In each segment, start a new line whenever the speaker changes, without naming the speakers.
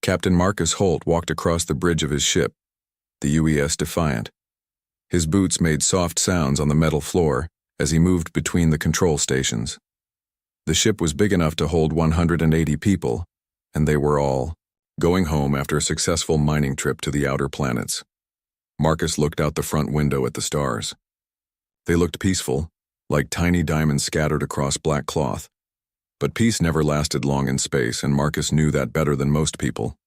Captain Marcus Holt walked across the bridge of his ship, the UES Defiant. His boots made soft sounds on the metal floor as he moved between the control stations. The ship was big enough to hold 180 people, and they were all going home after a successful mining trip to the outer planets. Marcus looked out the front window at the stars. They looked peaceful, like tiny diamonds scattered across black cloth. But peace never lasted long in space, and Marcus knew that better than most people.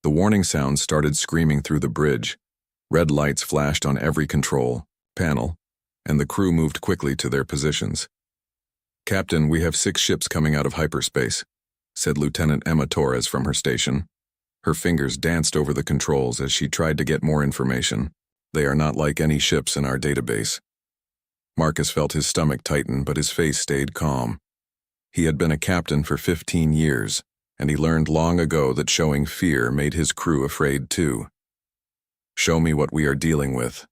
The warning sounds started screaming through the bridge. Red lights flashed on every control panel, and the crew moved quickly to their positions. "Captain, we have 6 ships coming out of hyperspace," said Lieutenant Emma Torres from her station. Her fingers danced over the controls as she tried to get more information. "They are not like any ships in our database." Marcus felt his stomach tighten, but his face stayed calm. He had been a captain for 15 years, and he learned long ago that showing fear made his crew afraid too. "Show me what we are dealing with."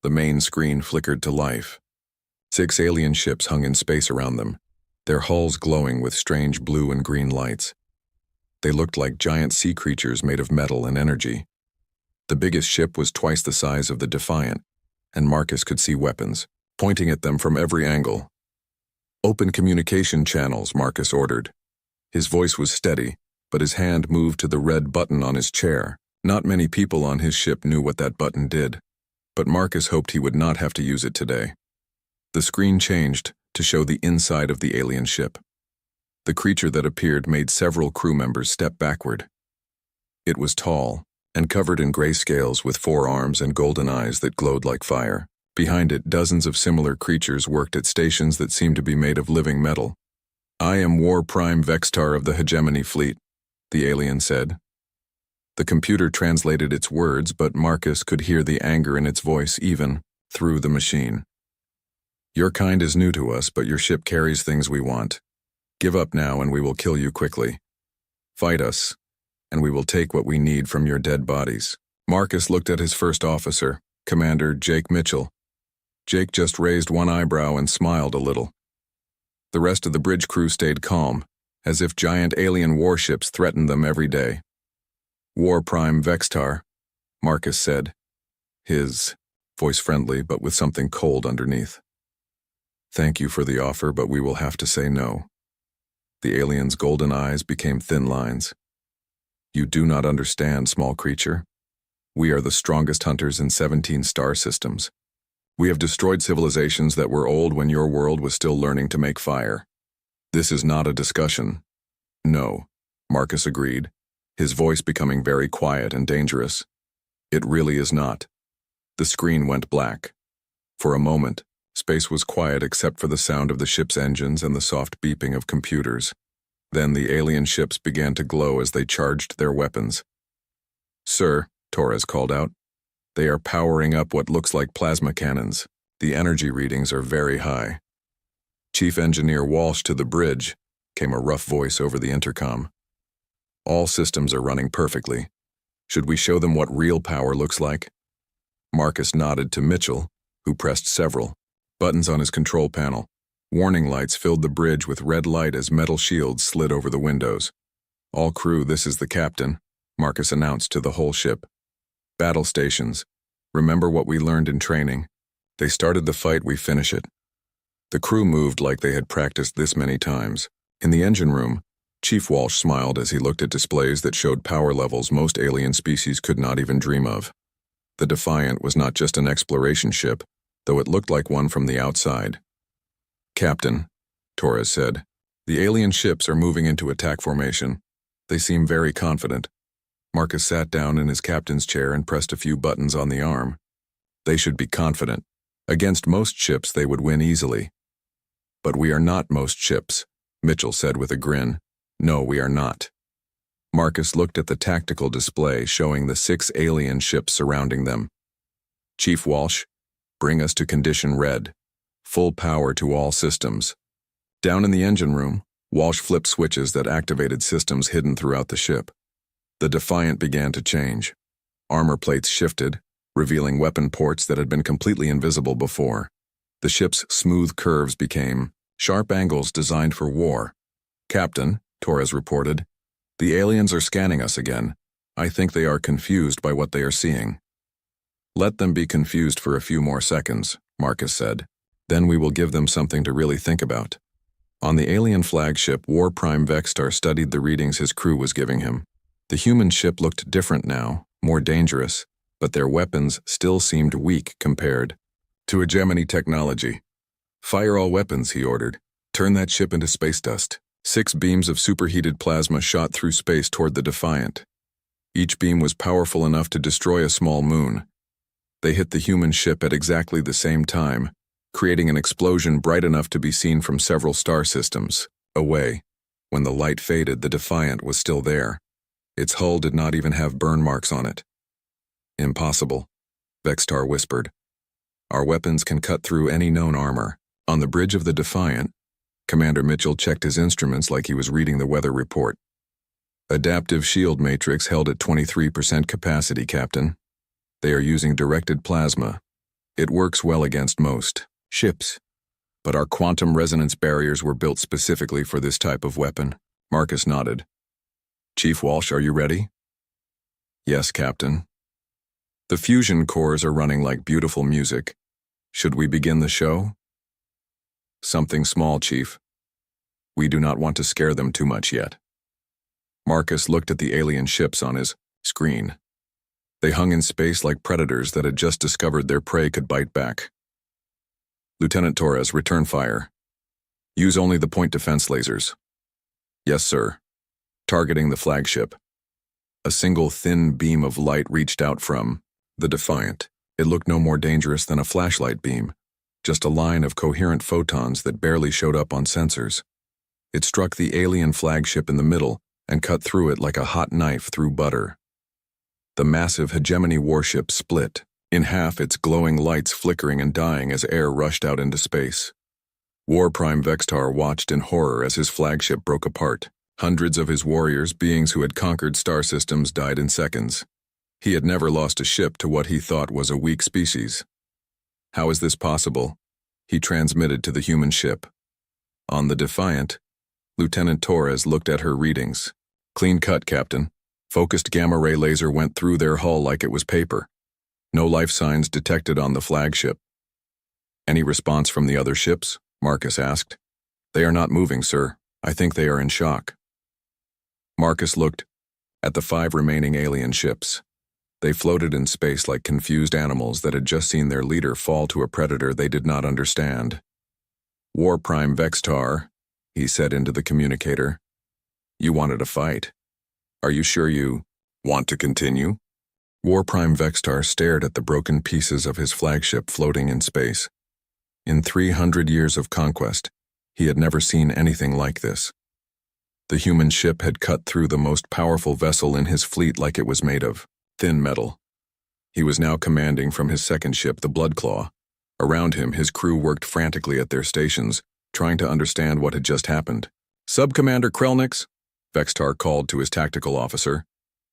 The main screen flickered to life. 6 alien ships hung in space around them, their hulls glowing with strange blue and green lights. They looked like giant sea creatures made of metal and energy. The biggest ship was twice the size of the Defiant, and Marcus could see weapons pointing at them from every angle. "Open communication channels," Marcus ordered. His voice was steady, but his hand moved to the red button on his chair. Not many people on his ship knew what that button did, but Marcus hoped he would not have to use it today. The screen changed to show the inside of the alien ship. The creature that appeared made several crew members step backward. It was tall and covered in gray scales with 4 arms and golden eyes that glowed like fire. Behind it, dozens of similar creatures worked at stations that seemed to be made of living metal. "I am War Prime Vextar of the Hegemony Fleet," the alien said. The computer translated its words, but Marcus could hear the anger in its voice even through the machine. "Your kind is new to us, but your ship carries things we want. Give up now and we will kill you quickly. Fight us, and we will take what we need from your dead bodies." Marcus looked at his first officer, Commander Jake Mitchell. Jake just raised one eyebrow and smiled a little. The rest of the bridge crew stayed calm, as if giant alien warships threatened them every day. "War Prime Vextar," Marcus said, his voice friendly but with something cold underneath. "Thank you for the offer, but we will have to say no." The alien's golden eyes became thin lines. "You do not understand, small creature. We are the strongest hunters in 17 star systems. We have destroyed civilizations that were old when your world was still learning to make fire. This is not a discussion." "No," Marcus agreed, his voice becoming very quiet and dangerous. "It really is not." The screen went black. For a moment, space was quiet except for the sound of the ship's engines and the soft beeping of computers. Then the alien ships began to glow as they charged their weapons. "Sir," Torres called out, "they are powering up what looks like plasma cannons. The energy readings are very high." "Chief Engineer Walsh to the bridge," came a rough voice over the intercom. "All systems are running perfectly. Should we show them what real power looks like?" Marcus nodded to Mitchell, who pressed several buttons on his control panel. Warning lights filled the bridge with red light as metal shields slid over the windows. "All crew, this is the captain," Marcus announced to the whole ship. "Battle stations. Remember what we learned in training. They started the fight, we finish it." The crew moved like they had practiced this many times. In the engine room, Chief Walsh smiled as he looked at displays that showed power levels most alien species could not even dream of. The Defiant was not just an exploration ship, though it looked like one from the outside. "Captain," Torres said, "the alien ships are moving into attack formation. They seem very confident." Marcus sat down in his captain's chair and pressed a few buttons on the arm. "They should be confident. Against most ships, they would win easily." "But we are not most ships," Mitchell said with a grin. "No, we are not." Marcus looked at the tactical display showing the 6 alien ships surrounding them. "Chief Walsh, bring us to condition red. Full power to all systems." Down in the engine room, Walsh flipped switches that activated systems hidden throughout the ship. The Defiant began to change. Armor plates shifted, revealing weapon ports that had been completely invisible before. The ship's smooth curves became sharp angles designed for war. "Captain," Torres reported, The aliens are scanning us again. I think they are confused by what they are seeing. Let them be confused for a few more seconds, Marcus said. Then we will give them something to really think about. On the alien flagship, War Prime Vextar studied the readings his crew was giving him. The human ship looked different now, more dangerous, but their weapons still seemed weak compared to hegemony technology. Fire all weapons, he ordered. Turn that ship into space dust. 6 beams of superheated plasma shot through space toward the Defiant. Each beam was powerful enough to destroy a small moon. They hit the human ship at exactly the same time, creating an explosion bright enough to be seen from several star systems away. When the light faded, the Defiant was still there. Its hull did not even have burn marks on it. Impossible, Vextar whispered. Our weapons can cut through any known armor. On the bridge of the Defiant, Commander Mitchell checked his instruments like he was reading the weather report. Adaptive shield matrix held at 23% capacity, Captain. They are using directed plasma. It works well against most ships, but our quantum resonance barriers were built specifically for this type of weapon. Marcus nodded. Chief Walsh, are you ready? Yes, Captain. The fusion cores are running like beautiful music. Should we begin the show? Something small, Chief. We do not want to scare them too much yet. Marcus looked at the alien ships on his screen. They hung in space like predators that had just discovered their prey could bite back. Lieutenant Torres, return fire. Use only the point defense lasers. Yes, sir. Targeting the flagship. A single thin beam of light reached out from the Defiant. It looked no more dangerous than a flashlight beam, just a line of coherent photons that barely showed up on sensors. It struck the alien flagship in the middle and cut through it like a hot knife through butter. The massive hegemony warship split in half, its glowing lights flickering and dying as air rushed out into space. War Prime Vextar watched in horror as his flagship broke apart. Hundreds of his warriors, beings who had conquered star systems, died in seconds. He had never lost a ship to what he thought was a weak species. How is this possible? He transmitted to the human ship. On the Defiant, Lieutenant Torres looked at her readings. Clean cut, Captain. Focused gamma-ray laser went through their hull like it was paper. No life signs detected on the flagship. Any response from the other ships? Marcus asked. They are not moving, sir. I think they are in shock. Marcus looked at the 5 remaining alien ships. They floated in space like confused animals that had just seen their leader fall to a predator they did not understand. War Prime Vextar, he said into the communicator. You wanted a fight. Are you sure you want to continue? War Prime Vextar stared at the broken pieces of his flagship floating in space. In 300 years of conquest, he had never seen anything like this. The human ship had cut through the most powerful vessel in his fleet like it was made of thin metal. He was now commanding from his second ship, the Bloodclaw. Around him, his crew worked frantically at their stations, trying to understand what had just happened. Sub-Commander Krelnix, Vextar called to his tactical officer.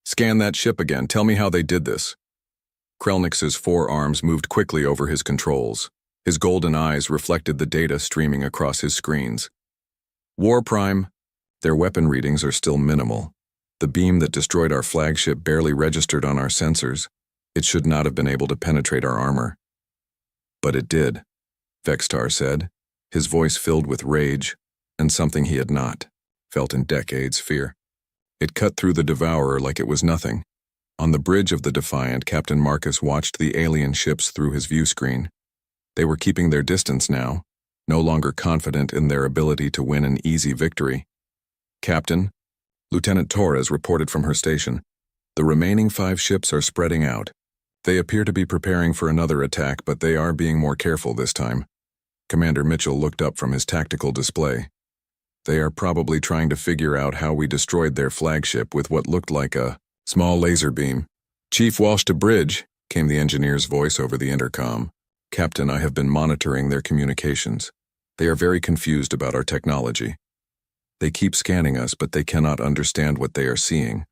Scan that ship again. Tell me how they did this. Krelnix's 4 arms moved quickly over his controls. His golden eyes reflected the data streaming across his screens. War Prime, their weapon readings are still minimal. The beam that destroyed our flagship barely registered on our sensors. It should not have been able to penetrate our armor. But it did, Vextar said, his voice filled with rage and something he had not felt in decades, fear. It cut through the Devourer like it was nothing. On the bridge of the Defiant, Captain Marcus watched the alien ships through his view screen. They were keeping their distance now, no longer confident in their ability to win an easy victory. Captain, Lieutenant Torres reported from her station. The remaining 5 ships are spreading out. They appear to be preparing for another attack, but they are being more careful this time. Commander Mitchell looked up from his tactical display. They are probably trying to figure out how we destroyed their flagship with what looked like a small laser beam. Chief Walsh to bridge, came the engineer's voice over the intercom. Captain, I have been monitoring their communications. They are very confused about our technology. They keep scanning us, but they cannot understand what they are seeing.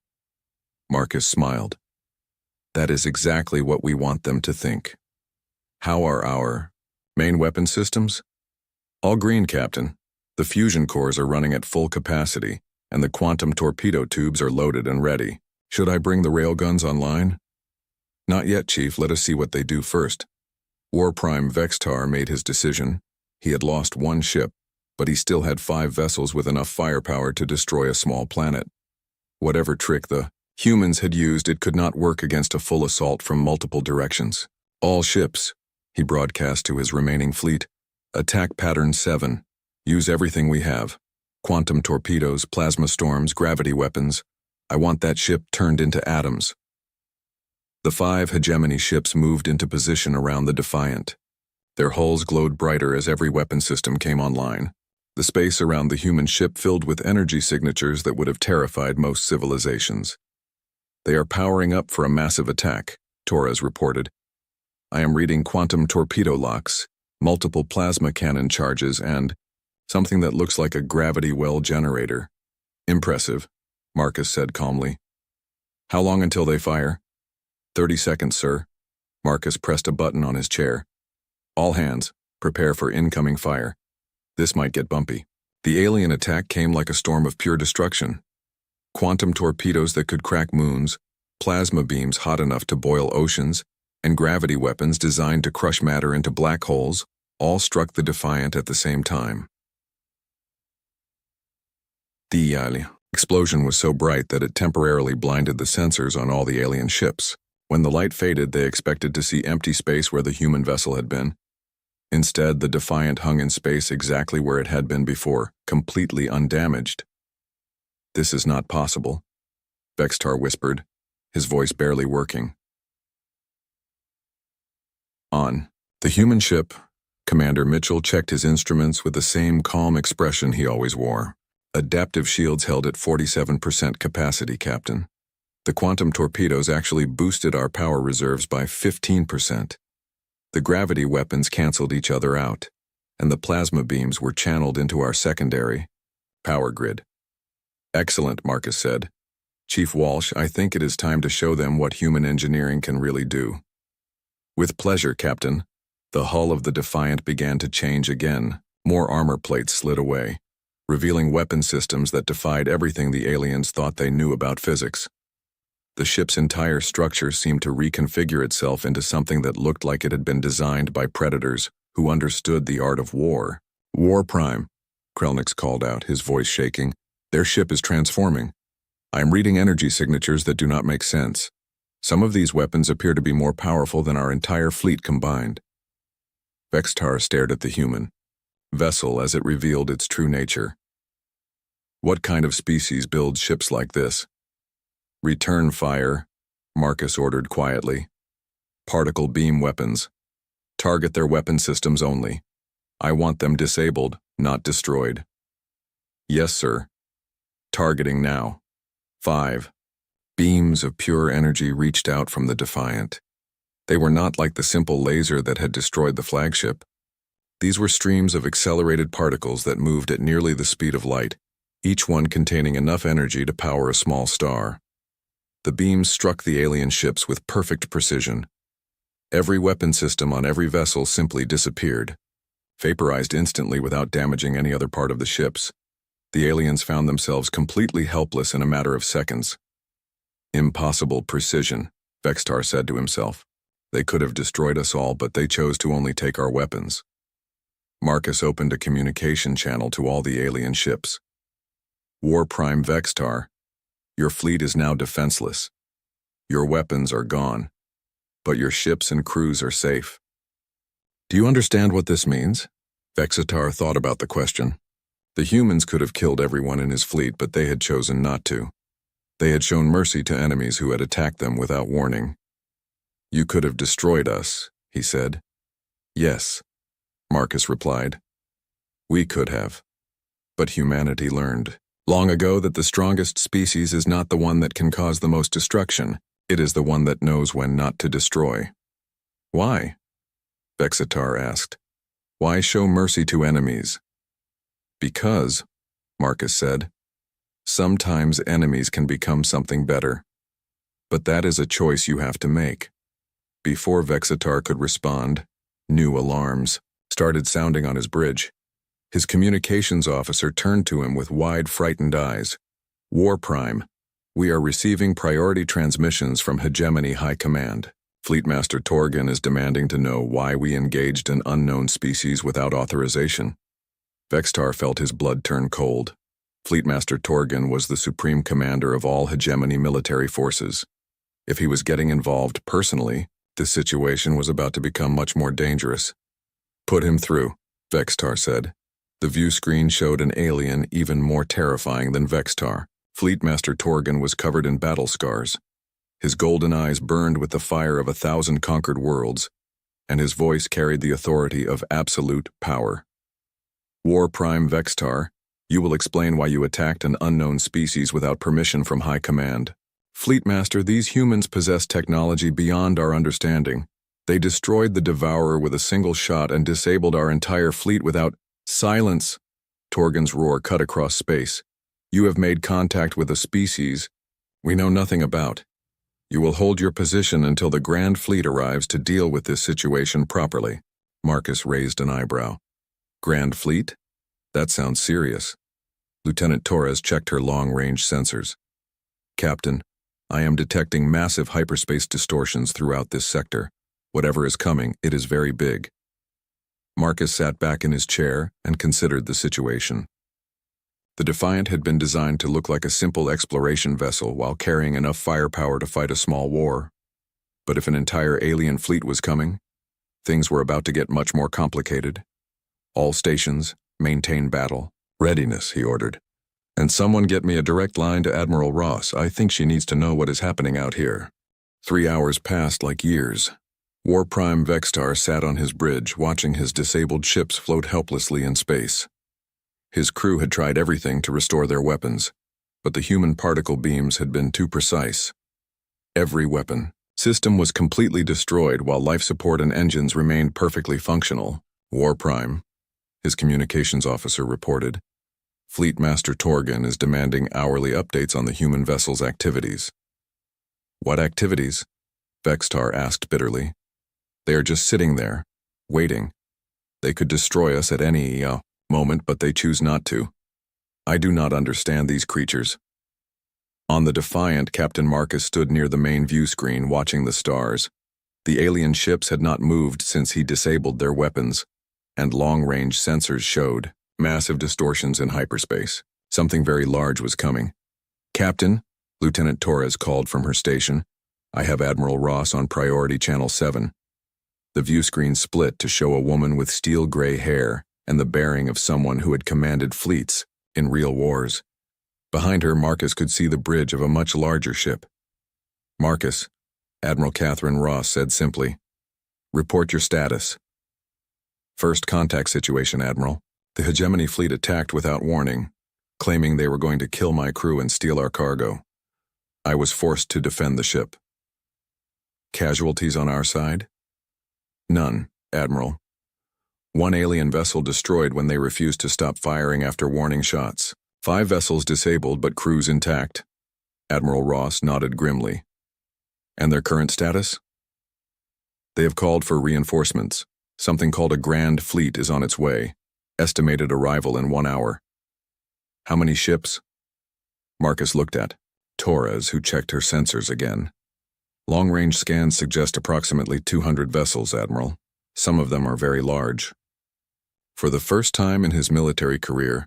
Marcus smiled. That is exactly what we want them to think. How are our main weapon systems? All green, Captain. The fusion cores are running at full capacity. and the quantum torpedo tubes are loaded and ready. Should I bring the railguns online? Not yet, Chief. Let us see what they do first. War Prime Vextar made his decision. He had lost one ship, but he still had 5 vessels with enough firepower to destroy a small planet. Whatever trick the humans had used, it could not work against a full assault from multiple directions. All ships, he broadcast to his remaining fleet. Attack pattern 7. Use everything we have. Quantum torpedoes, plasma storms, gravity weapons. I want that ship turned into atoms. The 5 hegemony ships moved into position around the Defiant. Their hulls glowed brighter as every weapon system came online. The space around the human ship filled with energy signatures that would have terrified most civilizations. They are powering up for a massive attack, Torres reported. I am reading quantum torpedo locks, multiple plasma cannon charges, and something that looks like a gravity well generator. Impressive, Marcus said calmly. How long until they fire? 30 seconds, sir. Marcus pressed a button on his chair. All hands, prepare for incoming fire. This might get bumpy. The alien attack came like a storm of pure destruction. Quantum torpedoes that could crack moons, plasma beams hot enough to boil oceans, and gravity weapons designed to crush matter into black holes all struck the Defiant at the same time. The explosion was so bright that it temporarily blinded the sensors on all the alien ships. When the light faded, they expected to see empty space where the human vessel had been. Instead, the Defiant hung in space exactly where it had been before, completely undamaged. This is not possible, Vextar whispered, his voice barely working. On the human ship, Commander Mitchell checked his instruments with the same calm expression he always wore. Adaptive shields held at 47% capacity, Captain. The quantum torpedoes actually boosted our power reserves by 15%. The gravity weapons canceled each other out, and the plasma beams were channeled into our secondary power grid. Excellent, Marcus said. Chief Walsh, I think it is time to show them what human engineering can really do. With pleasure, Captain. The hull of the Defiant began to change again. More armor plates slid away, revealing weapon systems that defied everything the aliens thought they knew about physics. The ship's entire structure seemed to reconfigure itself into something that looked like it had been designed by predators who understood the art of war. War Prime, Krelnix called out, his voice shaking. Their ship is transforming. I am reading energy signatures that do not make sense. Some of these weapons appear to be more powerful than our entire fleet combined. Vextar stared at the human vessel as it revealed its true nature. What kind of species builds ships like this? Return fire, Marcus ordered quietly. Particle beam weapons. Target their weapon systems only. I want them disabled, not destroyed. Yes, sir. Targeting now. 5. Beams of pure energy reached out from the Defiant. They were not like the simple laser that had destroyed the flagship. These were streams of accelerated particles that moved at nearly the speed of light, each one containing enough energy to power a small star. The beams struck the alien ships with perfect precision. Every weapon system on every vessel simply disappeared, vaporized instantly without damaging any other part of the ships. The aliens found themselves completely helpless in a matter of seconds. Impossible precision, Vextar said to himself. They could have destroyed us all, but they chose to only take our weapons. Marcus opened a communication channel to all the alien ships. War Prime Vextar, your fleet is now defenseless. Your weapons are gone, but your ships and crews are safe. Do you understand what this means? Vextar thought about the question. The humans could have killed everyone in his fleet, but they had chosen not to. They had shown mercy to enemies who had attacked them without warning. You could have destroyed us, he said. Yes, Marcus replied. We could have. But humanity learned long ago that the strongest species is not the one that can cause the most destruction. It is the one that knows when not to destroy. Why? Vextar asked. Why show mercy to enemies? Because, Marcus said, sometimes enemies can become something better. But that is a choice you have to make. Before Vextar could respond, new alarms started sounding on his bridge. His communications officer turned to him with wide, frightened eyes. War Prime. We are receiving priority transmissions from Hegemony High Command. Fleetmaster Torgan is demanding to know why we engaged an unknown species without authorization. Vextar felt his blood turn cold. Fleetmaster Torgan was the supreme commander of all Hegemony military forces. If he was getting involved personally, this situation was about to become much more dangerous. Put him through, Vextar said. The view screen showed an alien even more terrifying than Vextar. Fleetmaster Torgan was covered in battle scars. His golden eyes burned with the fire of 1,000 conquered worlds, and his voice carried the authority of absolute power. War Prime Vextar, you will explain why you attacked an unknown species without permission from High Command. Fleetmaster, these humans possess technology beyond our understanding. They destroyed the Devourer with a single shot and disabled our entire fleet without— Silence! Torgan's roar cut across space. You have made contact with a species we know nothing about. You will hold your position until the Grand Fleet arrives to deal with this situation properly. Marcus raised an eyebrow. Grand Fleet? That sounds serious. Lieutenant Torres checked her long-range sensors. Captain, I am detecting massive hyperspace distortions throughout this sector. Whatever is coming, it is very big. Marcus sat back in his chair and considered the situation. The Defiant had been designed to look like a simple exploration vessel while carrying enough firepower to fight a small war. But if an entire alien fleet was coming, things were about to get much more complicated. All stations, maintain battle. Readiness, he ordered. And someone get me a direct line to Admiral Ross. I think she needs to know what is happening out here. 3 hours passed like years. War Prime Vextar sat on his bridge, watching his disabled ships float helplessly in space. His crew had tried everything to restore their weapons, but the human particle beams had been too precise. Every weapon system was completely destroyed while life support and engines remained perfectly functional. War Prime, his communications officer reported. Fleetmaster Torgan is demanding hourly updates on the human vessel's activities. What activities? Vextar asked bitterly. They are just sitting there, waiting. They could destroy us at any moment, but they choose not to. I do not understand these creatures. On the Defiant, Captain Marcus stood near the main view screen watching the stars. The alien ships had not moved since he disabled their weapons, and long-range sensors showed massive distortions in hyperspace. Something very large was coming. Captain, Lieutenant Torres called from her station. I have Admiral Ross on priority channel 7. The view screen split to show a woman with steel-gray hair and the bearing of someone who had commanded fleets in real wars. Behind her, Marcus could see the bridge of a much larger ship. Marcus, Admiral Catherine Ross said simply, report your status. First contact situation, Admiral. The Hegemony fleet attacked without warning, claiming they were going to kill my crew and steal our cargo. I was forced to defend the ship. Casualties on our side? None, Admiral. One alien vessel destroyed when they refused to stop firing after warning shots. 5 vessels disabled but crews intact. Admiral Ross nodded grimly. And their current status? They have called for reinforcements. Something called a Grand Fleet is on its way. Estimated arrival in 1 hour. How many ships? Marcus looked at Torres, who checked her sensors again. Long-range scans suggest approximately 200 vessels, Admiral. Some of them are very large. For the first time in his military career,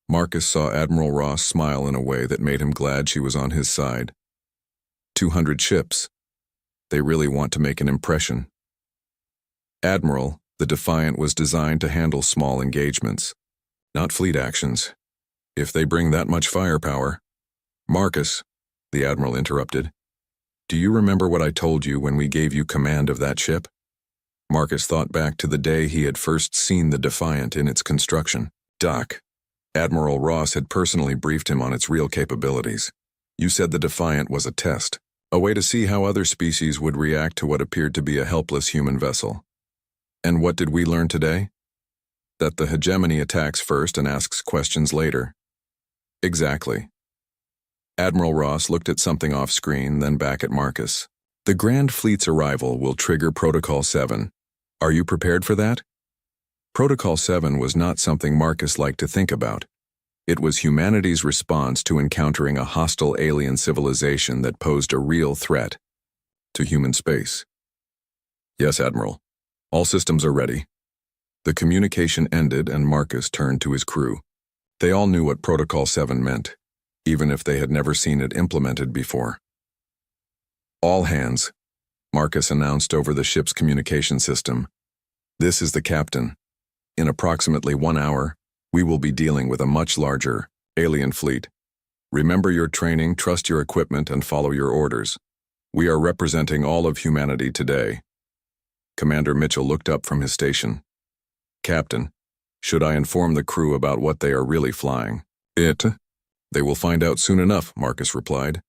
Marcus saw Admiral Ross smile in a way that made him glad she was on his side. 200 ships. They really want to make an impression. Admiral, the Defiant was designed to handle small engagements, not fleet actions. If they bring that much firepower— Marcus, the Admiral interrupted. Do you remember what I told you when we gave you command of that ship? Marcus thought back to the day he had first seen the Defiant in its construction. Doc, Admiral Ross had personally briefed him on its real capabilities. You said the Defiant was a test, a way to see how other species would react to what appeared to be a helpless human vessel. And what did we learn today? That the Hegemony attacks first and asks questions later. Exactly. Admiral Ross looked at something off-screen, then back at Marcus. The Grand Fleet's arrival will trigger Protocol 7. Are you prepared for that? Protocol 7 was not something Marcus liked to think about. It was humanity's response to encountering a hostile alien civilization that posed a real threat to human space. Yes, Admiral. All systems are ready. The communication ended and Marcus turned to his crew. They all knew what Protocol 7 meant, even if they had never seen it implemented before. All hands, Marcus announced over the ship's communication system. This is the captain. In approximately 1 hour, we will be dealing with a much larger alien fleet. Remember your training, trust your equipment, and follow your orders. We are representing all of humanity today. Commander Mitchell looked up from his station. Captain, should I inform the crew about what they are really flying? They will find out soon enough, Marcus replied.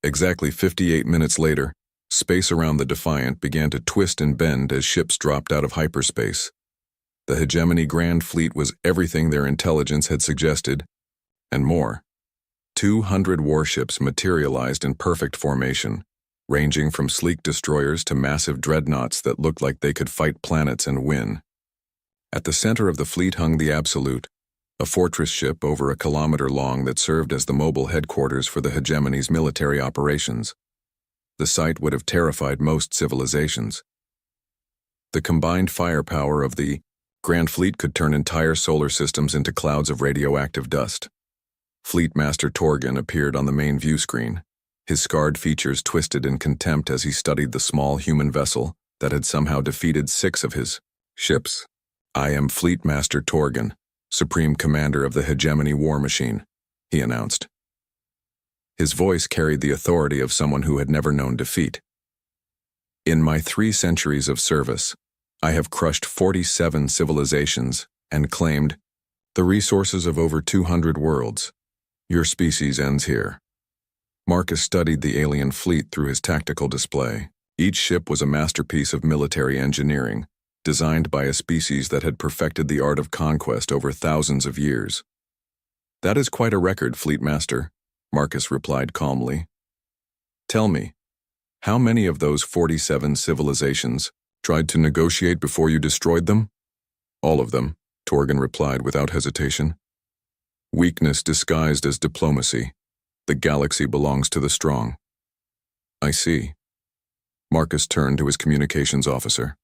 Exactly 58 minutes later, space around the Defiant began to twist and bend as ships dropped out of hyperspace. The Hegemony Grand Fleet was everything their intelligence had suggested, and more. 200 warships materialized in perfect formation, ranging from sleek destroyers to massive dreadnoughts that looked like they could fight planets and win. At the center of the fleet hung the Absolute, a fortress ship over 1 kilometer long that served as the mobile headquarters for the Hegemony's military operations. The sight would have terrified most civilizations. The combined firepower of the Grand Fleet could turn entire solar systems into clouds of radioactive dust. Fleet Master Torgan appeared on the main view screen, his scarred features twisted in contempt as he studied the small human vessel that had somehow defeated 6 of his ships. I am Fleet Master Torgan, Supreme Commander of the Hegemony War Machine, he announced. His voice carried the authority of someone who had never known defeat. In my 3 centuries of service, I have crushed 47 civilizations and claimed the resources of over 200 worlds. Your species ends here. Marcus studied the alien fleet through his tactical display. Each ship was a masterpiece of military engineering, designed by a species that had perfected the art of conquest over thousands of years. That is quite a record, Fleet Master, Marcus replied calmly. Tell me, how many of those 47 civilizations tried to negotiate before you destroyed them? All of them, Torgan replied without hesitation. Weakness disguised as diplomacy. The galaxy belongs to the strong. I see. Marcus turned to his communications officer.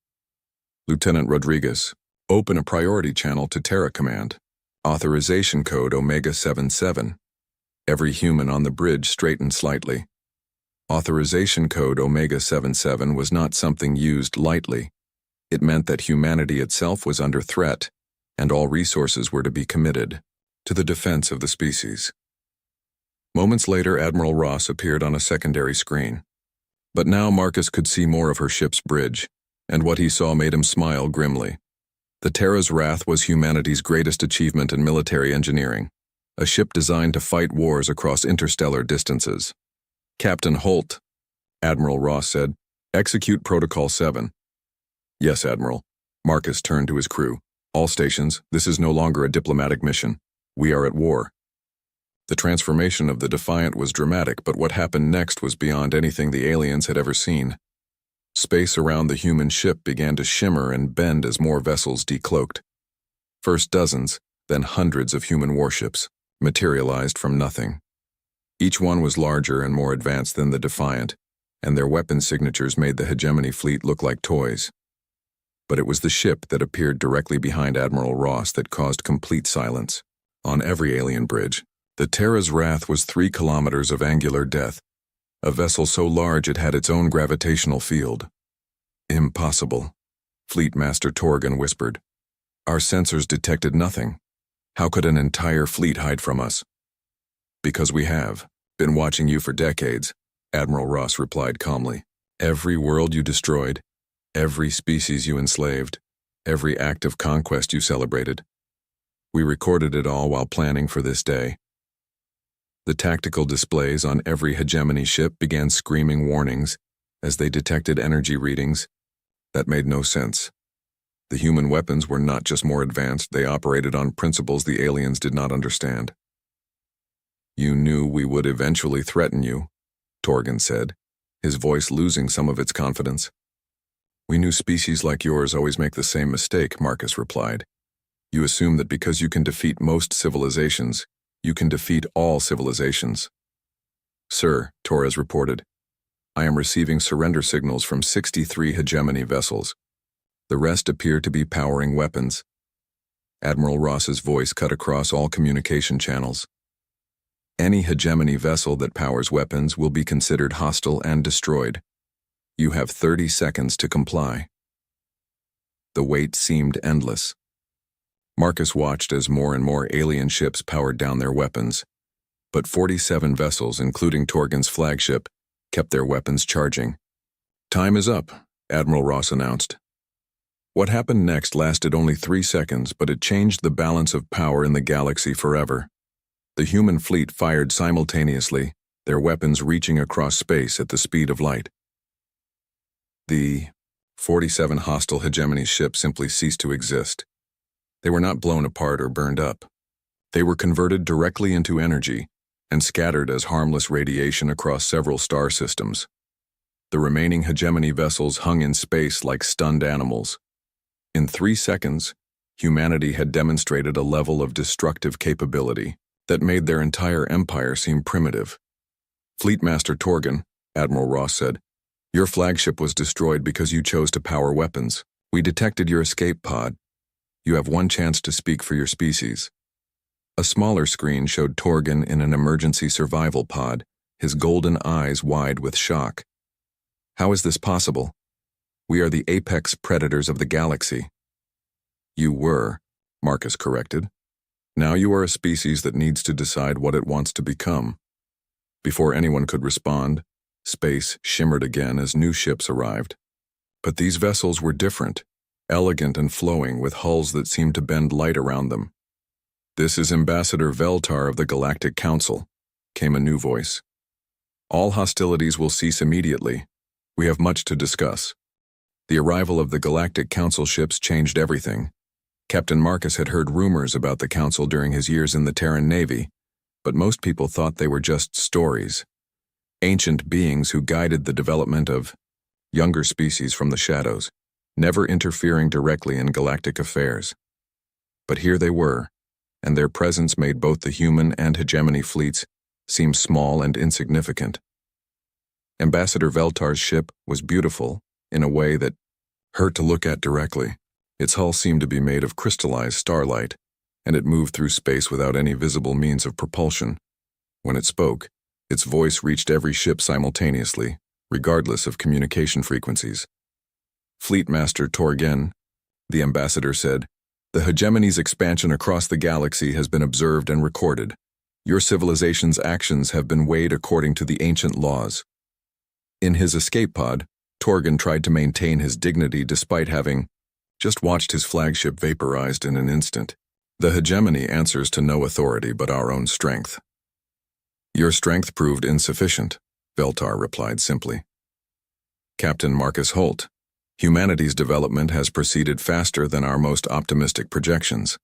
Lieutenant Rodriguez, open a priority channel to Terra Command. Authorization code Omega 77. Every human on the bridge straightened slightly. Authorization code Omega 77 was not something used lightly. It meant that humanity itself was under threat, and all resources were to be committed to the defense of the species. Moments later, Admiral Ross appeared on a secondary screen. But now Marcus could see more of her ship's bridge, and what he saw made him smile grimly. The Terra's Wrath was humanity's greatest achievement in military engineering, a ship designed to fight wars across interstellar distances. Captain Holt, Admiral Ross said, execute Protocol 7. Yes, Admiral. Marcus turned to his crew. All stations, this is no longer a diplomatic mission. We are at war. The transformation of the Defiant was dramatic, but what happened next was beyond anything the aliens had ever seen. Space around the human ship began to shimmer and bend as more vessels decloaked. First dozens, then hundreds of human warships materialized from nothing. Each one was larger and more advanced than the Defiant, and their weapon signatures made the Hegemony fleet look like toys. But it was the ship that appeared directly behind Admiral Ross that caused complete silence. On every alien bridge, the Terra's Wrath was 3 kilometers of angular depth, a vessel so large it had its own gravitational field. Impossible, Fleet Master Torgan whispered. Our sensors detected nothing. How could an entire fleet hide from us? Because we have been watching you for decades, Admiral Ross replied calmly. Every world you destroyed, every species you enslaved, every act of conquest you celebrated. We recorded it all while planning for this day. The tactical displays on every Hegemony ship began screaming warnings as they detected energy readings that made no sense. The human weapons were not just more advanced, they operated on principles the aliens did not understand. You knew we would eventually threaten you, Torgan said, his voice losing some of its confidence. We knew species like yours always make the same mistake, Marcus replied. You assume that because you can defeat most civilizations, you can defeat all civilizations. Sir, Torres reported, I am receiving surrender signals from 63 hegemony vessels. The rest appear to be powering weapons. Admiral Ross's voice cut across all communication channels. Any hegemony vessel that powers weapons will be considered hostile and destroyed. You have 30 seconds to comply. The wait seemed endless. Marcus watched as more and more alien ships powered down their weapons, but 47 vessels, including Torgen's flagship, kept their weapons charging. Time is up, Admiral Ross announced. What happened next lasted only 3 seconds, but it changed the balance of power in the galaxy forever. The human fleet fired simultaneously, their weapons reaching across space at the speed of light. The 47 hostile hegemony ships simply ceased to exist. They were not blown apart or burned up. They were converted directly into energy and scattered as harmless radiation across several star systems. The remaining hegemony vessels hung in space like stunned animals. In 3 seconds, humanity had demonstrated a level of destructive capability that made their entire empire seem primitive. Fleetmaster Torgen, Admiral Ross said, your flagship was destroyed because you chose to power weapons. We detected your escape pod. You have one chance to speak for your species. A smaller screen showed Torgen in an emergency survival pod, his golden eyes wide with shock. How is this possible? We are the apex predators of the galaxy. You were, Marcus corrected. Now you are a species that needs to decide what it wants to become. Before anyone could respond, space shimmered again as new ships arrived. But these vessels were different, elegant and flowing with hulls that seemed to bend light around them. This is Ambassador Veltar of the Galactic Council, came a new voice. All hostilities will cease immediately. We have much to discuss. The arrival of the Galactic Council ships changed everything. Captain Marcus had heard rumors about the Council during his years in the Terran Navy, but most people thought they were just stories. Ancient beings who guided the development of younger species from the shadows, never interfering directly in galactic affairs. But here they were, and their presence made both the human and hegemony fleets seem small and insignificant. Ambassador Veltar's ship was beautiful in a way that hurt to look at directly. Its hull seemed to be made of crystallized starlight, and it moved through space without any visible means of propulsion. When it spoke, its voice reached every ship simultaneously, regardless of communication frequencies. Fleetmaster Torgen, the ambassador said, the hegemony's expansion across the galaxy has been observed and recorded. Your civilization's actions have been weighed according to the ancient laws. In his escape pod, Torgen tried to maintain his dignity despite having just watched his flagship vaporized in an instant. The hegemony answers to no authority but our own strength. Your strength proved insufficient, Veltar replied simply. Captain Marcus Holt, humanity's development has proceeded faster than our most optimistic projections.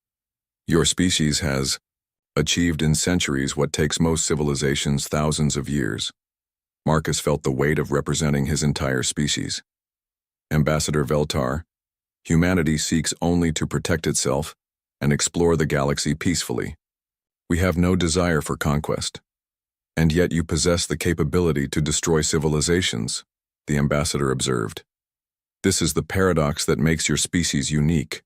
Your species has achieved in centuries what takes most civilizations thousands of years. Marcus felt the weight of representing his entire species. Ambassador Veltar, humanity seeks only to protect itself and explore the galaxy peacefully. We have no desire for conquest. And yet you possess the capability to destroy civilizations, the ambassador observed. This is the paradox that makes your species unique.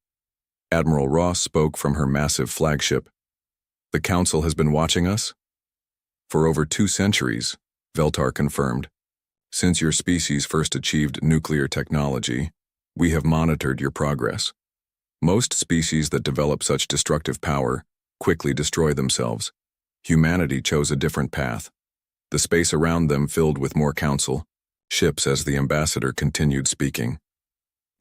Admiral Ross spoke from her massive flagship. The Council has been watching us? For over 2 centuries, Veltar confirmed. Since your species first achieved nuclear technology, we have monitored your progress. Most species that develop such destructive power quickly destroy themselves. Humanity chose a different path. The space around them filled with more council ships as the ambassador continued speaking.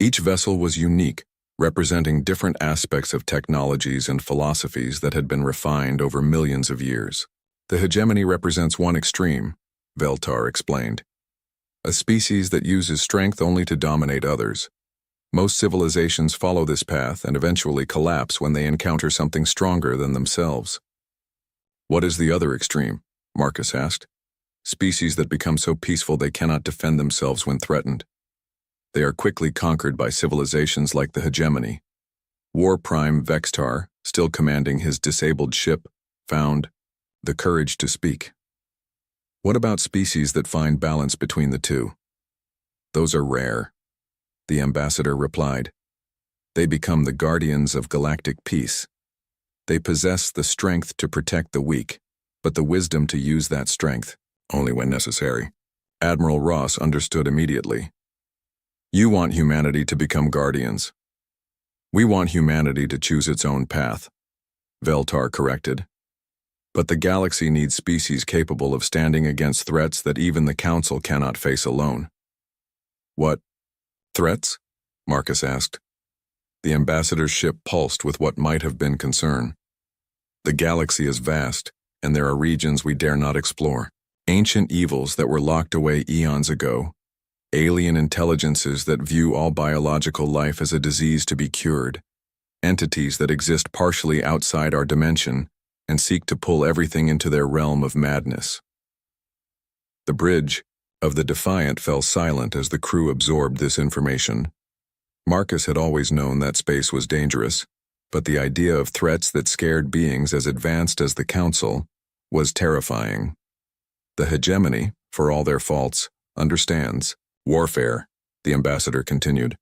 Each vessel was unique, representing different aspects of technologies and philosophies that had been refined over millions of years. The hegemony represents one extreme, Veltar explained. A species that uses strength only to dominate others. Most civilizations follow this path and eventually collapse when they encounter something stronger than themselves. What is the other extreme? Marcus asked. Species that become so peaceful they cannot defend themselves when threatened. They are quickly conquered by civilizations like the hegemony. War Prime Vextar, still commanding his disabled ship, found the courage to speak. What about species that find balance between the two? Those are rare, the ambassador replied. They become the guardians of galactic peace. They possess the strength to protect the weak, but the wisdom to use that strength only when necessary. Admiral Ross understood immediately. You want humanity to become guardians. We want humanity to choose its own path, Veltar corrected. But the galaxy needs species capable of standing against threats that even the Council cannot face alone. What threats? Marcus asked. The ambassador's ship pulsed with what might have been concern. The galaxy is vast, and there are regions we dare not explore. Ancient evils that were locked away eons ago. Alien intelligences that view all biological life as a disease to be cured. Entities that exist partially outside our dimension and seek to pull everything into their realm of madness. The bridge of the Defiant fell silent as the crew absorbed this information. Marcus had always known that space was dangerous, but the idea of threats that scared beings as advanced as the Council was terrifying. The hegemony, for all their faults, understands warfare, the ambassador continued.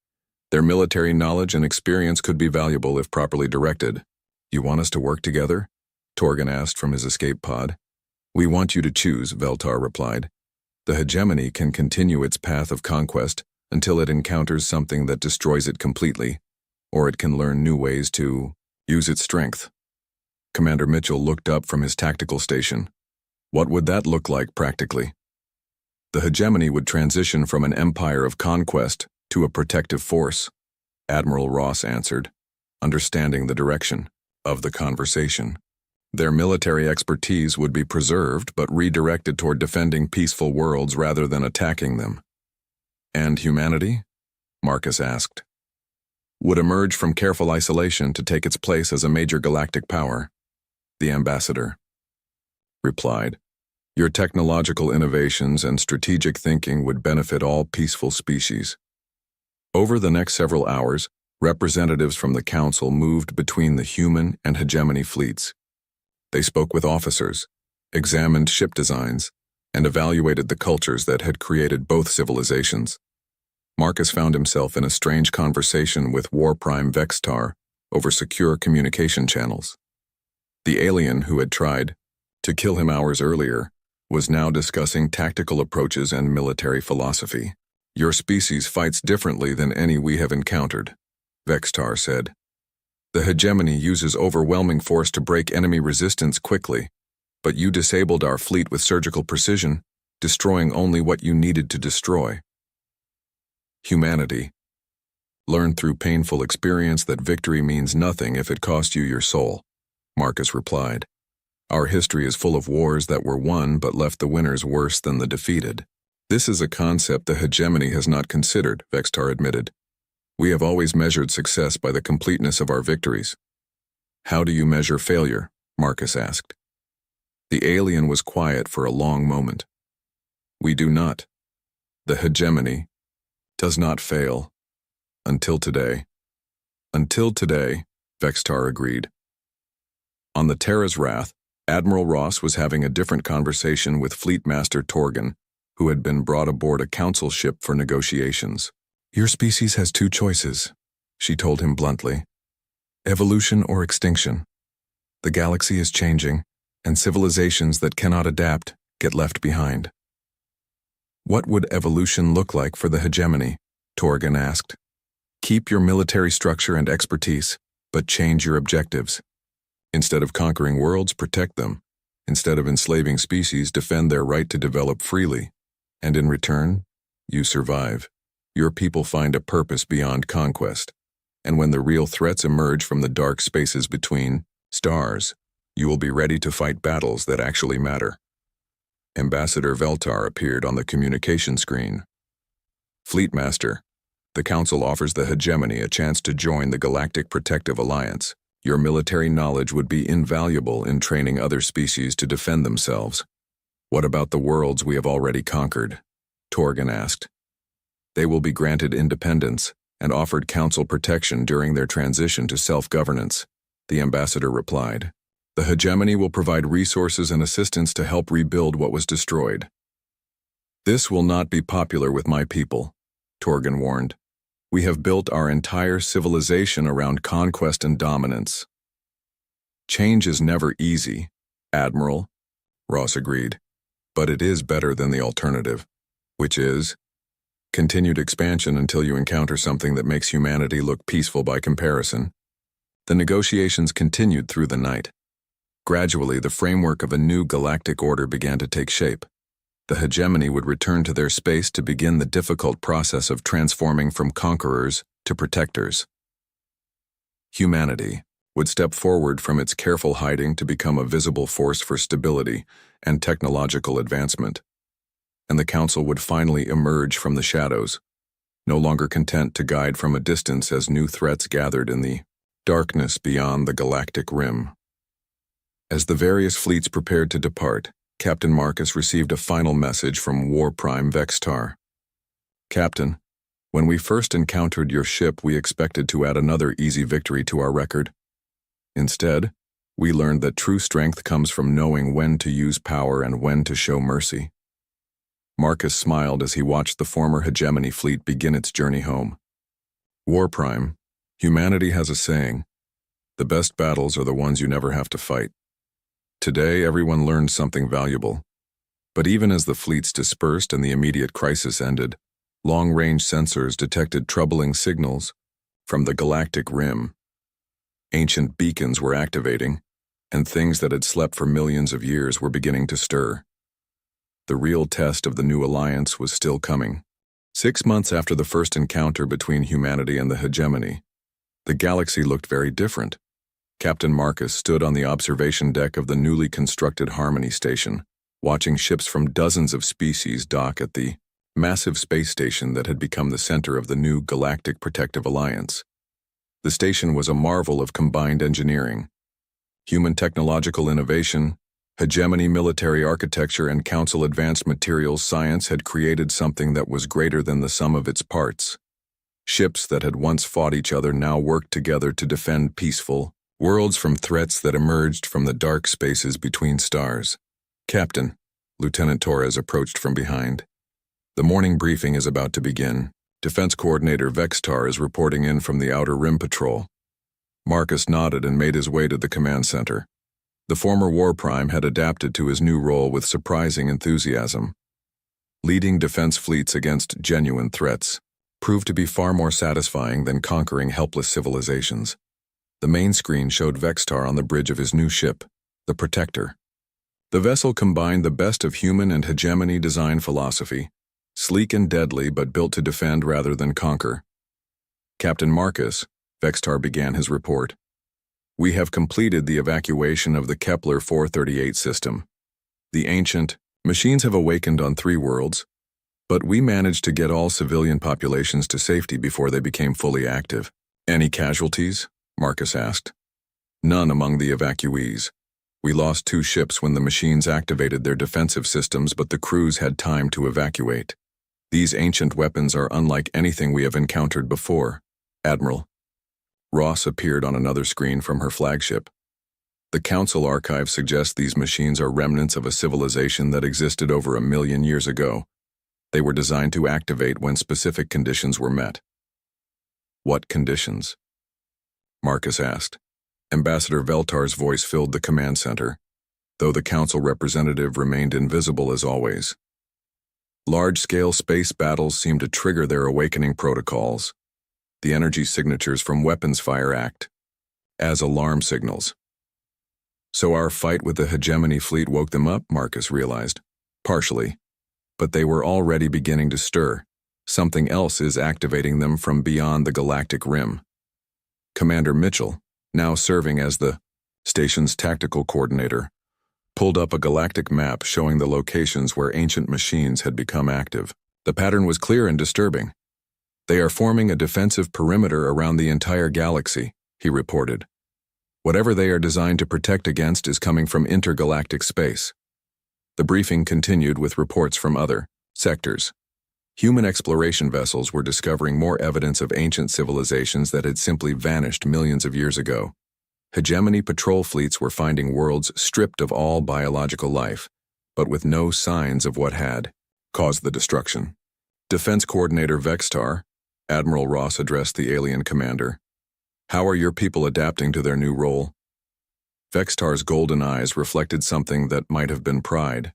Their military knowledge and experience could be valuable if properly directed. You want us to work together? Torgan asked from his escape pod. We want you to choose, Veltar replied. The hegemony can continue its path of conquest until it encounters something that destroys it completely, or it can learn new ways to use its strength. Commander Mitchell looked up from his tactical station. What would that look like practically? The hegemony would transition from an empire of conquest to a protective force, Admiral Ross answered, understanding the direction of the conversation. Their military expertise would be preserved but redirected toward defending peaceful worlds rather than attacking them. And humanity? Marcus asked. Would emerge from careful isolation to take its place as a major galactic power, the ambassador replied. Your technological innovations and strategic thinking would benefit all peaceful species. Over the next several hours, representatives from the Council moved between the human and hegemony fleets. They spoke with officers, examined ship designs, and evaluated the cultures that had created both civilizations. Marcus found himself in a strange conversation with War Prime Vextar over secure communication channels. The alien who had tried to kill him hours earlier was now discussing tactical approaches and military philosophy. Your species fights differently than any we have encountered, Vextar said. The hegemony uses overwhelming force to break enemy resistance quickly, but you disabled our fleet with surgical precision, destroying only what you needed to destroy. Humanity. Learn through painful experience that victory means nothing if it cost you your soul, Marcus replied. Our history is full of wars that were won but left the winners worse than the defeated. This is a concept the hegemony has not considered, Vextar admitted. We have always measured success by the completeness of our victories. How do you measure failure? Marcus asked. The alien was quiet for a long moment. We do not. The hegemony does not fail. Until today. Until today, Vextar agreed. On the Terra's Wrath, Admiral Ross was having a different conversation with Fleet Master Torgan, who had been brought aboard a Council ship for negotiations. Your species has two choices, she told him bluntly. Evolution or extinction. The galaxy is changing, and civilizations that cannot adapt get left behind. What would evolution look like for the hegemony? Torgan asked. Keep your military structure and expertise, but change your objectives. Instead of conquering worlds, protect them. Instead of enslaving species, defend their right to develop freely. And in return, you survive. Your people find a purpose beyond conquest. And when the real threats emerge from the dark spaces between stars, you will be ready to fight battles that actually matter. Ambassador Veltar appeared on the communication screen. Fleet Master, the Council offers the hegemony a chance to join the Galactic Protective Alliance. Your military knowledge would be invaluable in training other species to defend themselves. What about the worlds we have already conquered? Torgan asked. They will be granted independence and offered Council protection during their transition to self-governance, the ambassador replied. The hegemony will provide resources and assistance to help rebuild what was destroyed. This will not be popular with my people, Torgan warned. We have built our entire civilization around conquest and dominance. Change is never easy, Admiral, Ross agreed, but it is better than the alternative, which is continued expansion until you encounter something that makes humanity look peaceful by comparison. The negotiations continued through the night. Gradually, the framework of a new galactic order began to take shape. The hegemony would return to their space to begin the difficult process of transforming from conquerors to protectors. Humanity would step forward from its careful hiding to become a visible force for stability and technological advancement. And the Council would finally emerge from the shadows, no longer content to guide from a distance as new threats gathered in the darkness beyond the galactic rim. As the various fleets prepared to depart, Captain Marcus received a final message from War Prime Vextar. Captain, when we first encountered your ship, we expected to add another easy victory to our record. Instead, we learned that true strength comes from knowing when to use power and when to show mercy. Marcus smiled as he watched the former hegemony fleet begin its journey home. War Prime, humanity has a saying, the best battles are the ones you never have to fight. Today, everyone learned something valuable. But even as the fleets dispersed and the immediate crisis ended, long-range sensors detected troubling signals from the galactic rim. Ancient beacons were activating, and things that had slept for millions of years were beginning to stir. The real test of the new alliance was still coming. 6 months after the first encounter between humanity and the hegemony, the galaxy looked very different. Captain Marcus stood on the observation deck of the newly constructed Harmony Station, watching ships from dozens of species dock at the massive space station that had become the center of the new Galactic Protective Alliance. The station was a marvel of combined engineering. Human technological innovation, hegemony military architecture, and Council advanced materials science had created something that was greater than the sum of its parts. Ships that had once fought each other now worked together to defend peaceful worlds from threats that emerged from the dark spaces between stars. Captain, Lieutenant Torres approached from behind. The morning briefing is about to begin. Defense Coordinator Vextar is reporting in from the Outer Rim Patrol. Marcus nodded and made his way to the command center. The former War Prime had adapted to his new role with surprising enthusiasm. Leading defense fleets against genuine threats proved to be far more satisfying than conquering helpless civilizations. The main screen showed Vextar on the bridge of his new ship, the Protector. The vessel combined the best of human and hegemony design philosophy, sleek and deadly but built to defend rather than conquer. Captain Marcus, Vextar began his report. We have completed the evacuation of the Kepler 438 system. The ancient machines have awakened on 3 worlds, but we managed to get all civilian populations to safety before they became fully active. Any casualties? Marcus asked. None among the evacuees. We lost 2 ships when the machines activated their defensive systems, but the crews had time to evacuate. These ancient weapons are unlike anything we have encountered before, Admiral. Ross appeared on another screen from her flagship. The Council archive suggests these machines are remnants of a civilization that existed over 1 million years ago. They were designed to activate when specific conditions were met. What conditions? Marcus asked. Ambassador Veltar's voice filled the command center, though the Council representative remained invisible as always. Large-scale space battles seemed to trigger their awakening protocols, the energy signatures from weapons fire act, as alarm signals. So our fight with the hegemony fleet woke them up, Marcus realized. Partially. But they were already beginning to stir. Something else is activating them from beyond the galactic rim. Commander Mitchell, now serving as the station's tactical coordinator, pulled up a galactic map showing the locations where ancient machines had become active. The pattern was clear and disturbing. They are forming a defensive perimeter around the entire galaxy, he reported. Whatever they are designed to protect against is coming from intergalactic space. The briefing continued with reports from other sectors. Human exploration vessels were discovering more evidence of ancient civilizations that had simply vanished millions of years ago. Hegemony patrol fleets were finding worlds stripped of all biological life, but with no signs of what had caused the destruction. Defense Coordinator Vextar, Admiral Ross addressed the alien commander. "How are your people adapting to their new role?" Vextar's golden eyes reflected something that might have been pride.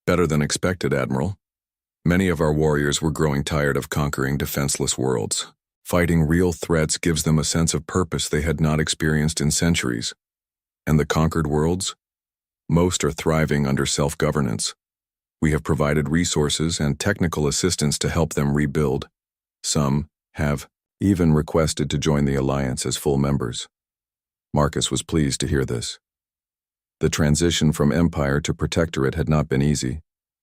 "Better than expected, Admiral. Many of our warriors were growing tired of conquering defenseless worlds. Fighting real threats gives them a sense of purpose they had not experienced in centuries. And the conquered worlds? Most are thriving under self-governance. We have provided resources and technical assistance to help them rebuild. Some have even requested to join the Alliance as full members." Marcus was pleased to hear this. The transition from Empire to Protectorate had not been easy,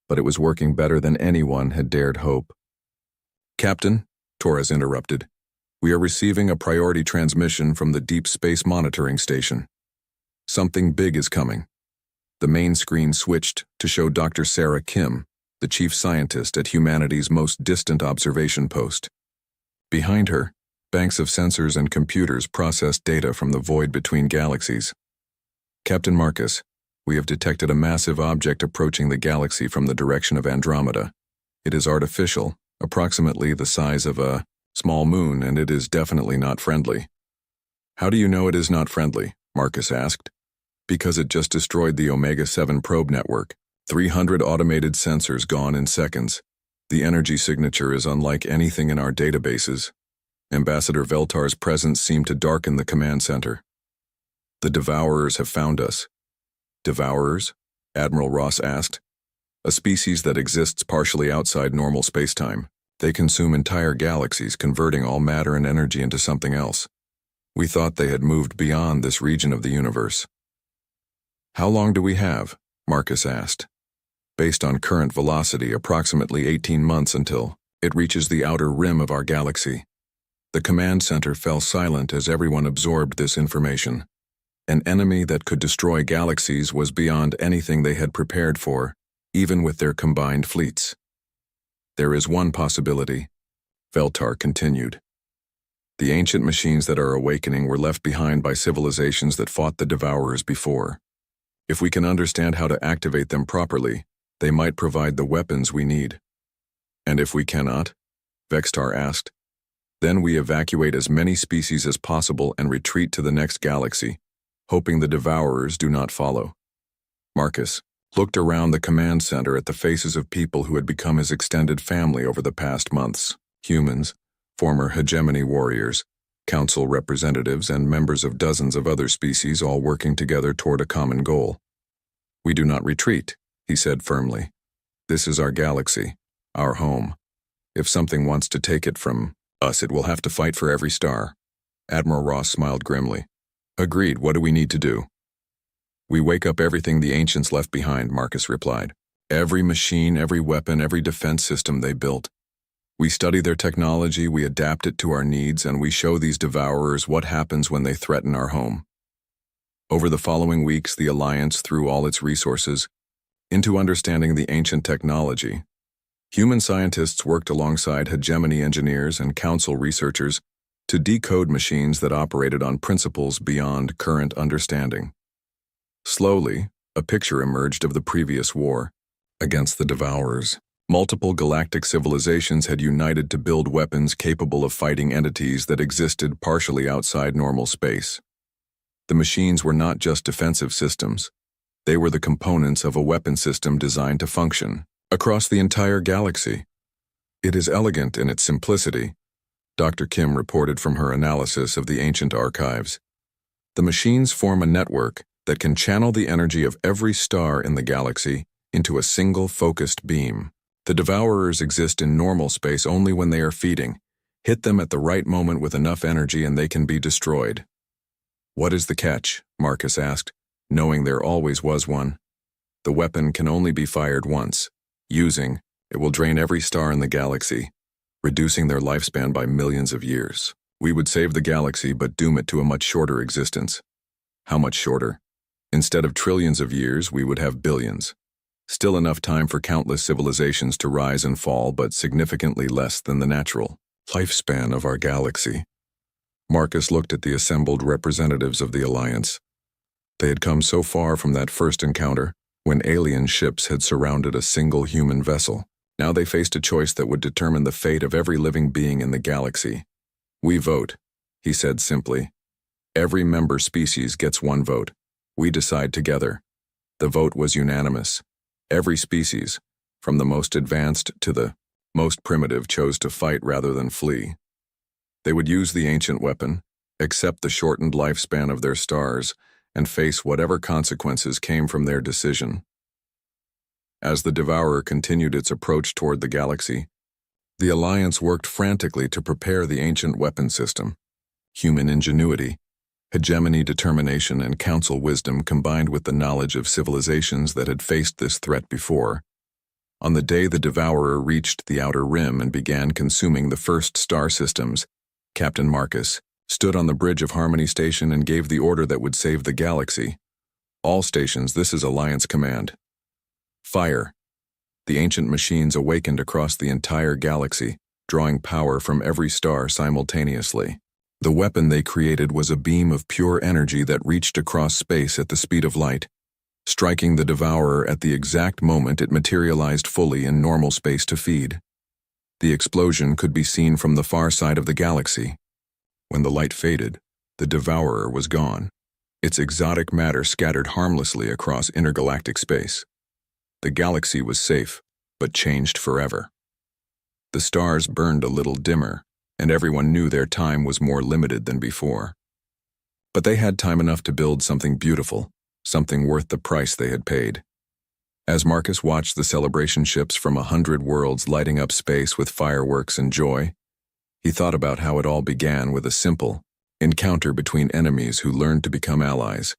but it was working better than anyone had dared hope. "Captain," Torres interrupted, "we are receiving a priority transmission from the Deep Space Monitoring Station. Something big is coming." The main screen switched to show Dr. Sarah Kim, the chief scientist at humanity's most distant observation post. Behind her, banks of sensors and computers processed data from the void between galaxies. "Captain Marcus, we have detected a massive object approaching the galaxy from the direction of Andromeda. It is artificial, approximately the size of a small moon, and it is definitely not friendly." "How do you know it is not friendly?" Marcus asked. "Because it just destroyed the Omega-7 probe network. 300 automated sensors gone in seconds. The energy signature is unlike anything in our databases. Ambassador Veltar's presence seemed to darken the command center." "The Devourers have found us." "Devourers?" Admiral Ross asked. "A species that exists partially outside normal spacetime. They consume entire galaxies, converting all matter and energy into something else. We thought they had moved beyond this region of the universe." "How long do we have?" Marcus asked. "Based on current velocity, approximately 18 months until it reaches the outer rim of our galaxy." The command center fell silent as everyone absorbed this information. An enemy that could destroy galaxies was beyond anything they had prepared for, even with their combined fleets. "There is one possibility," Veltar continued. "The ancient machines that are awakening were left behind by civilizations that fought the Devourers before. If we can understand how to activate them properly, they might provide the weapons we need." "And if we cannot?" Vextar asked. "Then we evacuate as many species as possible and retreat to the next galaxy, hoping the Devourers do not follow." Marcus looked around the command center at the faces of people who had become his extended family over the past months. Humans, former hegemony warriors, council representatives, and members of dozens of other species all working together toward a common goal. "We do not retreat," he said firmly. "This is our galaxy, our home. If something wants to take it from us, it will have to fight for every star." Admiral Ross smiled grimly. "Agreed. What do we need to do?" "We wake up everything the ancients left behind," Marcus replied. "Every machine, every weapon, every defense system they built. We study their technology, we adapt it to our needs, and we show these Devourers what happens when they threaten our home." Over the following weeks, the Alliance threw all its resources into understanding the ancient technology. Human scientists worked alongside hegemony engineers and council researchers to decode machines that operated on principles beyond current understanding. Slowly, a picture emerged of the previous war against the Devourers. Multiple galactic civilizations had united to build weapons capable of fighting entities that existed partially outside normal space. The machines were not just defensive systems. They were the components of a weapon system designed to function across the entire galaxy. "It is elegant in its simplicity," Dr. Kim reported from her analysis of the ancient archives. "The machines form a network that can channel the energy of every star in the galaxy into a single focused beam. The Devourers exist in normal space only when they are feeding. Hit them at the right moment with enough energy and they can be destroyed." "What is the catch?" Marcus asked, knowing there always was one. "The weapon can only be fired once. Using, it will drain every star in the galaxy, reducing their lifespan by millions of years. We would save the galaxy but doom it to a much shorter existence." "How much shorter?" "Instead of trillions of years, we would have billions." Still enough time for countless civilizations to rise and fall, but significantly less than the natural lifespan of our galaxy. Marcus looked at the assembled representatives of the Alliance. They had come so far from that first encounter, when alien ships had surrounded a single human vessel. Now they faced a choice that would determine the fate of every living being in the galaxy. "We vote," he said simply. "Every member species gets one vote. We decide together." The vote was unanimous. Every species, from the most advanced to the most primitive, chose to fight rather than flee. They would use the ancient weapon, accept the shortened lifespan of their stars, and face whatever consequences came from their decision. As the Devourer continued its approach toward the galaxy, the Alliance worked frantically to prepare the ancient weapon system. Human ingenuity, hegemony, determination, and council wisdom combined with the knowledge of civilizations that had faced this threat before. On the day the Devourer reached the outer rim and began consuming the first star systems, Captain Marcus stood on the bridge of Harmony Station and gave the order that would save the galaxy. "All stations, this is Alliance Command. Fire." The ancient machines awakened across the entire galaxy, drawing power from every star simultaneously. The weapon they created was a beam of pure energy that reached across space at the speed of light, striking the Devourer at the exact moment it materialized fully in normal space to feed. The explosion could be seen from the far side of the galaxy. When the light faded, the Devourer was gone. Its exotic matter scattered harmlessly across intergalactic space. The galaxy was safe, but changed forever. The stars burned a little dimmer, and everyone knew their time was more limited than before. But they had time enough to build something beautiful, something worth the price they had paid. As Marcus watched the celebration ships from 100 worlds lighting up space with fireworks and joy, he thought about how it all began with a simple encounter between enemies who learned to become allies.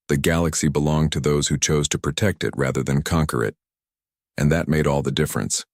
The galaxy belonged to those who chose to protect it rather than conquer it. And that made all the difference.